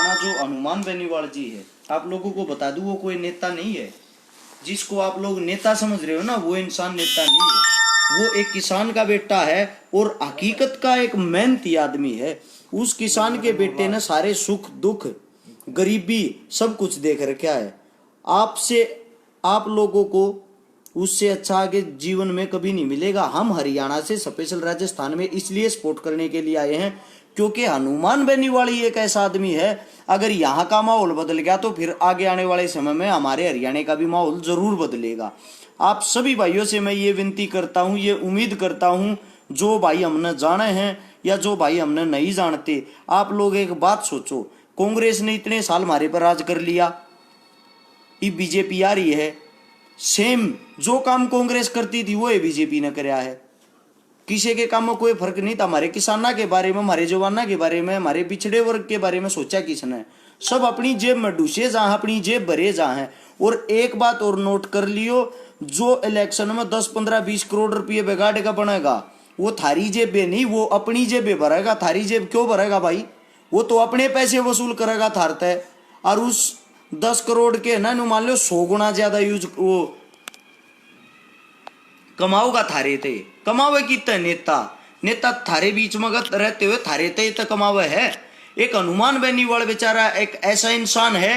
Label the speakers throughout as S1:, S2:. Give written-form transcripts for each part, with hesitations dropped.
S1: अपना जो हनुमान बेनीवाल जी है, आप लोगों को बता दूं वो कोई नेता नहीं है। जिसको आप लोग नेता समझ रहे हो ना, वो इंसान नेता नहीं है। वो एक किसान का बेटा है और हकीकत का एक मेहनती आदमी है। उस किसान के बेटे ने सारे सुख दुख गरीबी सब कुछ देख रखा है। आपसे आप लोगों को उससे अच्छा आगे जीवन में कभी नहीं मिलेगा। हम हरियाणा से स्पेशल राजस्थान में इसलिए सपोर्ट करने के लिए आए हैं क्योंकि हनुमान बेनीवाल एक ऐसा आदमी है, अगर यहाँ का माहौल बदल गया तो फिर आगे आने वाले समय में हमारे हरियाणा का भी माहौल जरूर बदलेगा। आप सभी भाइयों से मैं ये विनती करता हूँ, ये उम्मीद करता हूँ, जो भाई हमने जाने हैं या जो भाई हमने नहीं जानते, आप लोग एक बात सोचो, कांग्रेस ने इतने साल हमारे पर राज कर लिया, ये बीजेपी आ रही है, सेम जो काम कांग्रेस करती थी वो बीजेपी ने कराया है। किसी के काम में कोई फर्क नहीं था। हमारे किसाना के बारे में, हमारे जवाना के बारे में, हमारे पिछड़े वर्ग के बारे में सोचा किसने? सब अपनी जेब में डूसे जहां, अपनी जेब भरे जहां है। और एक बात और नोट कर लियो, जो इलेक्शन में 10, 15, 20 करोड़ रुपये बिगाड़ का बनेगा वो थारी जेब में नहीं, वो अपनी जेब में भरेगा। थारी जेब क्यों भरेगा भाई? वो तो अपने पैसे वसूल करेगा थारते है। और उस 10 करोड़ के ना मान लो 100 गुना ज्यादा यूज वो कमाओगा थारे ते। कमावे कितना नेता? नेता थारे बीच में रहते हुए थारे ते तो कमावे है। एक हनुमान बेनीवाल बेचारा एक ऐसा इंसान है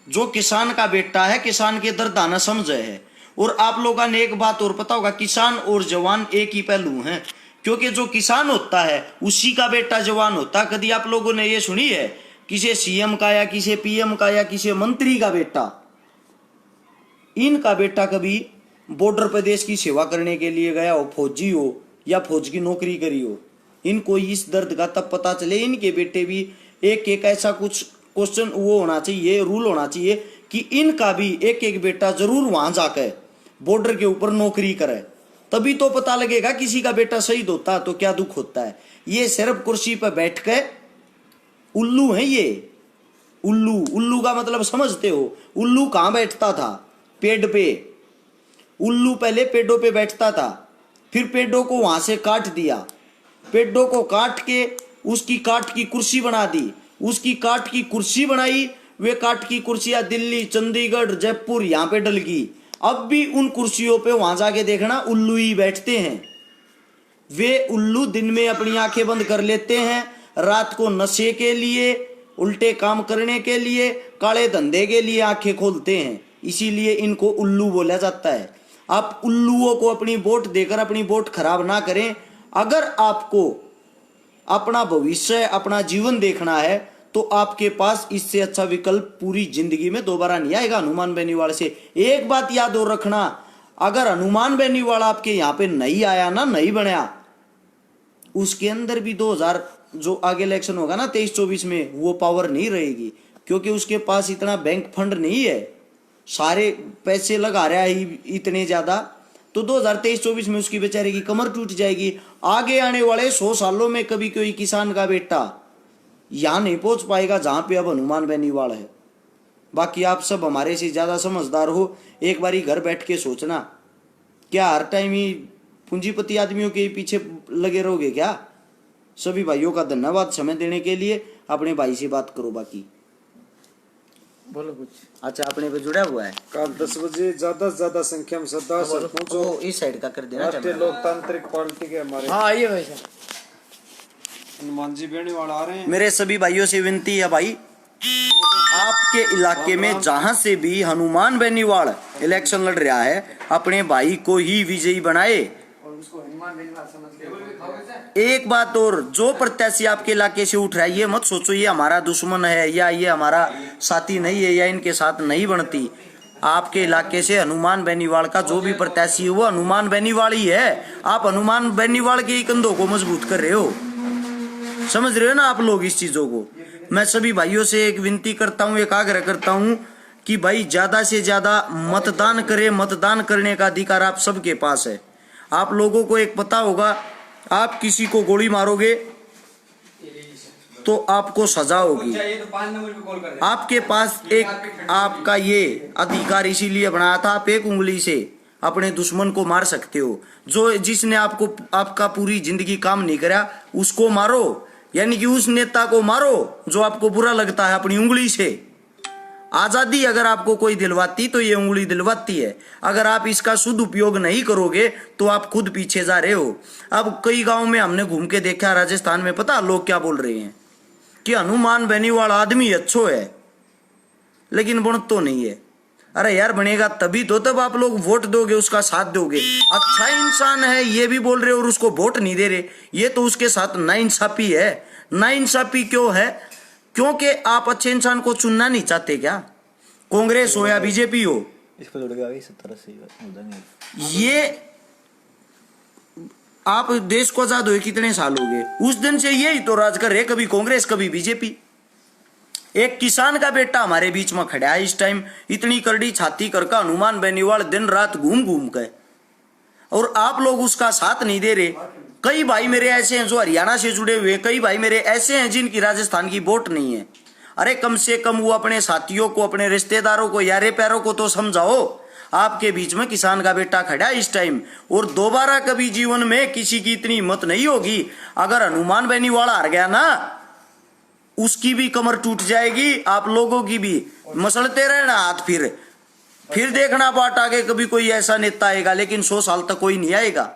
S1: जो किसान का बेटा है, किसान के दर्द आना समझे है। और आप लोगों ने एक बात और पता होगा, किसान और जवान एक ही पहलू हैं, क्योंकि जो किसान होता है उसी का बेटा जवान होता है। कभी आप लोगों ने ये सुनी है किसी सीएम का या किसी पीएम का या किसी मंत्री का बेटा, इनका बेटा कभी बॉर्डर प्रदेश की सेवा करने के लिए गया हो, फौजी हो या फौज की नौकरी करी हो? इनको इस दर्द का तब पता चले। इनके बेटे भी एक एक ऐसा कुछ क्वेश्चन वो होना चाहिए, रूल होना चाहिए कि इनका भी एक एक बेटा जरूर वहां जाकर बॉर्डर के ऊपर नौकरी करे, तभी तो पता लगेगा किसी का बेटा शहीद होता है तो क्या दुख होता है। ये सिर्फ कुर्सी पर बैठ के उल्लू है। ये उल्लू, उल्लू का मतलब समझते हो? उल्लू कहां बैठता था? पेड़ पे। उल्लू पहले पेड़ों पे बैठता था, फिर पेड़ों को वहां से काट दिया, पेड़ों को काट के उसकी काठ की कुर्सी बना दी, उसकी काठ की कुर्सी बनाई। वे काठ की कुर्सियां दिल्ली, चंडीगढ़, जयपुर यहां पे डल गई। अब भी उन कुर्सियों पे वहां जाके देखना उल्लू ही बैठते हैं। वे उल्लू दिन में अपनी आंखें बंद कर लेते हैं, रात को नशे के लिए, उल्टे काम करने के लिए, काले धंधे के लिए आंखें खोलते हैं। इसीलिए इनको उल्लू बोला जाता है। आप उल्लुओं को अपनी वोट देकर अपनी वोट खराब ना करें। अगर आपको अपना भविष्य, अपना जीवन देखना है तो आपके पास इससे अच्छा विकल्प पूरी जिंदगी में दोबारा नहीं आएगा हनुमान बेनीवाल से। एक बात याद और रखना, अगर हनुमान बेनीवाल आपके यहाँ पे नहीं आया ना, नहीं बनया, उसके अंदर भी 2000 जो आगे इलेक्शन होगा ना 23-24 में, वो पावर नहीं रहेगी, क्योंकि उसके पास इतना बैंक फंड नहीं है। सारे पैसे लगा रहा है इतने ज्यादा, तो 2023-24 में उसकी बेचारे की कमर टूट जाएगी। आगे आने वाले 100 सालों में कभी कोई किसान का बेटा यहां नहीं पहुंच पाएगा जहां पे अब हनुमान बेनीवाल है। बाकी आप सब हमारे से ज्यादा समझदार हो, एक बारी घर बैठ के सोचना, क्या हर टाइम ही पूंजीपति आदमियों के पीछे लगे रहोगे क्या? सभी भाइयों का धन्यवाद समय देने के लिए। अपने भाई से बात करो। बाकी
S2: बोलो कुछ।
S1: अच्छा, अपने पे जुड़ा हुआ है।
S3: कल 10 बजे ज्यादा से ज्यादा संख्या में सदा सरपंचों
S1: इस साइड का कर देना।
S3: राष्ट्रीय लोकतांत्रिक पार्टी के हमारे
S2: हाँ आइए भाई साहब,
S3: हनुमान जी बेनीवाल आ रहे हैं।
S1: मेरे सभी भाइयों से विनती है भाई, आपके इलाके में जहां से भी हनुमान बेनीवाल इलेक्शन लड़ रहा है, अपने भाई को ही विजयी बनाए। एक बात और, जो प्रत्याशी आपके इलाके से उठ रहा है, ये मत सोचो ये हमारा दुश्मन है या ये हमारा साथी नहीं है या इनके साथ नहीं बनती। आपके इलाके से हनुमान बेनीवाल का जो भी प्रत्याशी है वो हनुमान बेनीवाल ही है। आप हनुमान बेनीवाल के कंधों को मजबूत कर रहे हो, समझ रहे हो ना आप लोग इस चीजों को। मैं सभी भाइयों से एक विनती करता हूँ, एक आग्रह करता हूँ कि भाई ज्यादा से ज्यादा मतदान करें। मतदान करने का अधिकार आप सबके पास है। आप लोगों को एक पता होगा, आप किसी को गोली मारोगे तो आपको सजा होगी। आपके पास एक आपका ये अधिकार इसीलिए बनाया था, आप एक उंगली से अपने दुश्मन को मार सकते हो। जो जिसने आपको आपका पूरी जिंदगी काम नहीं करा उसको मारो, यानी कि उस नेता को मारो जो आपको बुरा लगता है अपनी उंगली से। आजादी अगर आपको कोई दिलवाती तो ये उंगली दिलवाती है। अगर आप इसका शुद्ध उपयोग नहीं करोगे तो आप खुद पीछे जा रहे हो। अब कई गांव में हमने घूम के देखा, राजस्थान में, पता लोग क्या बोल रहे हैं कि हनुमान बेनीवाल आदमी अच्छो है लेकिन बन तो नहीं है। अरे यार बनेगा तभी तो तब आप लोग वोट दोगे, उसका साथ दोगे। अच्छा इंसान है ये भी बोल रहे हो और उसको वोट नहीं दे रहे, ये तो उसके साथ नाइंसाफी है। नाइंसाफी क्यों है? क्योंकि आप अच्छे इंसान को चुनना नहीं चाहते क्या? कांग्रेस हो या बीजेपी हो,
S4: इसको जोड़ के आ गई 70-80 हो जाएंगे।
S1: ये आप देश को आजाद हुए कितने साल हो गए? उस दिन से यही तो राज कर रहे, कभी कांग्रेस कभी बीजेपी। एक किसान का बेटा हमारे बीच में खड़ा है इस टाइम, इतनी करड़ी छाती करका हनुमान बेनीवाल दिन रात घूम घूम के, और आप लोग उसका साथ नहीं दे रहे। कई भाई मेरे ऐसे हैं जो हरियाणा से जुड़े हुए हैं, कई भाई मेरे ऐसे हैं जिनकी राजस्थान की वोट नहीं है। अरे कम से कम वो अपने साथियों को, अपने रिश्तेदारों को, यारे प्यारों को तो समझाओ। आपके बीच में किसान का बेटा खड़ा है इस टाइम, और दोबारा कभी जीवन में किसी की इतनी हिम्मत नहीं होगी। अगर हनुमान बेनीवाल हार गया ना, उसकी भी कमर टूट जाएगी, आप लोगों की भी। मसलते रहना हाथ, फिर देखना बाट आगे कभी कोई ऐसा नेता आएगा, लेकिन 100 साल तक कोई नहीं आएगा।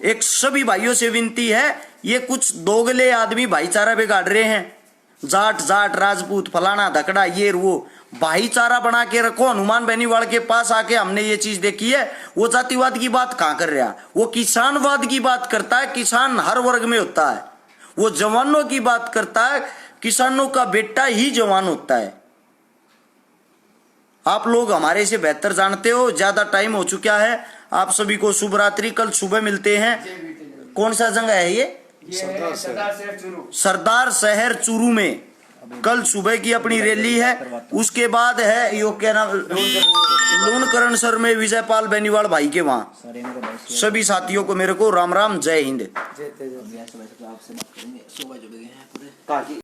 S1: एक सभी भाइयों से विनती है, ये कुछ दोगले आदमी भाईचारा बिगाड़ रहे हैं। जाट जाट राजपूत फलाना धकड़ा ये वो, भाईचारा बना के रखो। हनुमान बेनीवाल के पास आके हमने ये चीज देखी है, वो जातिवाद की बात कहां कर रहा, वो किसानवाद की बात करता है। किसान हर वर्ग में होता है। वो जवानों की बात करता है, किसानों का बेटा ही जवान होता है। आप लोग हमारे से बेहतर जानते हो। ज्यादा टाइम हो चुका है, आप सभी को शुभ रात्रि। कल सुबह मिलते हैं। कौन सा जगह है ये? सरदार शहर चूरू में कल सुबह की अपनी रैली है। उसके बाद है यो क्या नाम, लूणकरण सर में विजयपाल बेनीवाल भाई के वहां। सभी साथियों को मेरे को राम राम, जय हिंद।
S4: आपसे बात करेंगे, सुबह जुड़ गए हैं पूरे।